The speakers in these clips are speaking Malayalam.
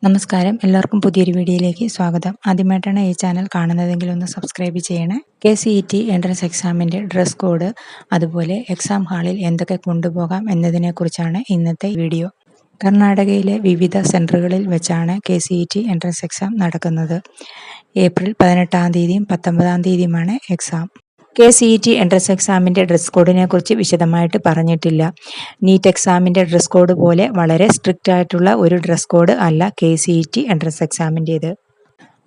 നമസ്കാരം, എല്ലാവർക്കും പുതിയൊരു വീഡിയോയിലേക്ക് സ്വാഗതം. ആദ്യമായിട്ടാണ് ഈ ചാനൽ കാണുന്നതെങ്കിൽ ഒന്ന് സബ്സ്ക്രൈബ് ചെയ്യണേ. KCET എൻട്രൻസ് എക്സാമിൻ്റെ ഡ്രസ് കോഡ്, അതുപോലെ എക്സാം ഹാളിൽ എന്തൊക്കെ കൊണ്ടുപോകാം എന്നതിനെക്കുറിച്ചാണ് ഇന്നത്തെ വീഡിയോ. കർണാടകയിലെ വിവിധ സെൻറ്ററുകളിൽ വെച്ചാണ് KCET എൻട്രൻസ് എക്സാം നടക്കുന്നത്. ഏപ്രിൽ 18-ാം തീയതിയും 19-ാം തീയതിയുമാണ് എക്സാം. KCET എൻട്രൻസ് എക്സാമിൻ്റെ ഡ്രസ് കോഡിനെ കുറിച്ച് വിശദമായിട്ട് പറഞ്ഞിട്ടില്ല. നീറ്റ് എക്സാമിൻ്റെ ഡ്രസ് കോഡ് പോലെ വളരെ സ്ട്രിക്റ്റ് ആയിട്ടുള്ള ഒരു ഡ്രസ് കോഡ് അല്ല KCET എൻട്രൻസ് എക്സാമിൻ്റേത്.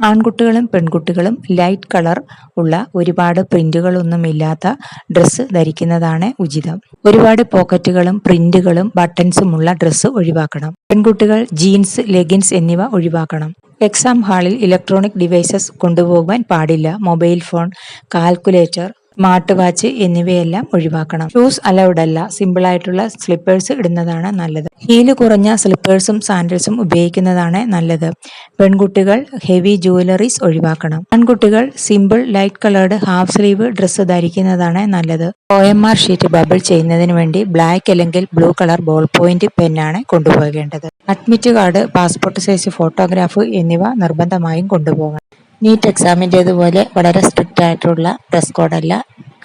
ആൺകുട്ടികളും പെൺകുട്ടികളും ലൈറ്റ് കളർ ഉള്ള ഒരുപാട് പ്രിന്റുകളൊന്നുമില്ലാത്ത ഡ്രസ്സ് ധരിക്കുന്നതാണ് ഉചിതം. ഒരുപാട് പോക്കറ്റുകളും പ്രിന്റുകളും ബട്ടൺസുമുള്ള ഡ്രസ്സ് ഒഴിവാക്കണം. പെൺകുട്ടികൾ ജീൻസ്, ലെഗിൻസ് എന്നിവ ഒഴിവാക്കണം. എക്സാം ഹാളിൽ ഇലക്ട്രോണിക് ഡിവൈസസ് കൊണ്ടുപോകാൻ പാടില്ല. Mobile phone, calculator, smart watch എന്നിവയെല്ലാം ഒഴിവാക്കണം. ഷൂസ് അലൗഡ് അല്ല. സിമ്പിളായിട്ടുള്ള സ്ലിപ്പേഴ്സ് ഇടുന്നതാണ് നല്ലത്. ഹീല് കുറഞ്ഞ സ്ലിപ്പേഴ്സും സാൻഡൽസും ഉപയോഗിക്കുന്നതാണ് നല്ലത്. പെൺകുട്ടികൾ ഹെവി ജുവലറീസ് ഒഴിവാക്കണം. ആൺകുട്ടികൾ simple light coloured half sleeve dress ധരിക്കുന്നതാണ് നല്ലത്. OMR ഷീറ്റ് ബബിൾ ചെയ്യുന്നതിന് വേണ്ടി ബ്ലാക്ക് അല്ലെങ്കിൽ ബ്ലൂ കളർ ബോൾ പോയിന്റ് പെന്നാണ് കൊണ്ടുപോകേണ്ടത്. Admit card, passport size photograph എന്നിവ നിർബന്ധമായും കൊണ്ടുപോകണം. നീറ്റ് എക്സാമിൻ്റേതുപോലെ വളരെ സ്ട്രിക്റ്റ് ആയിട്ടുള്ള ഡ്രസ് കോഡല്ല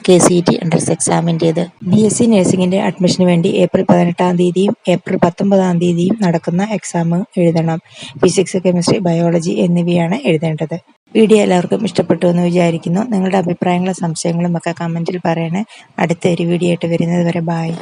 KCET എൻട്രൻസ് എക്സാമിൻ്റേത്. BSc നഴ്സിംഗിൻ്റെ അഡ്മിഷന് വേണ്ടി ഏപ്രിൽ 18-ാം തീയതിയും ഏപ്രിൽ 19-ാം തീയതിയും നടക്കുന്ന എക്സാം എഴുതണം. ഫിസിക്സ്, കെമിസ്ട്രി, ബയോളജി എന്നിവയാണ് എഴുതേണ്ടത്. വീഡിയോ എല്ലാവർക്കും ഇഷ്ടപ്പെട്ടു എന്ന് വിചാരിക്കുന്നു. നിങ്ങളുടെ അഭിപ്രായങ്ങളും സംശയങ്ങളും ഒക്കെ കമൻറ്റിൽ പറയണേ. അടുത്ത ഒരു വീഡിയോ ആയിട്ട് വരുന്നത് വരെ ബായ്.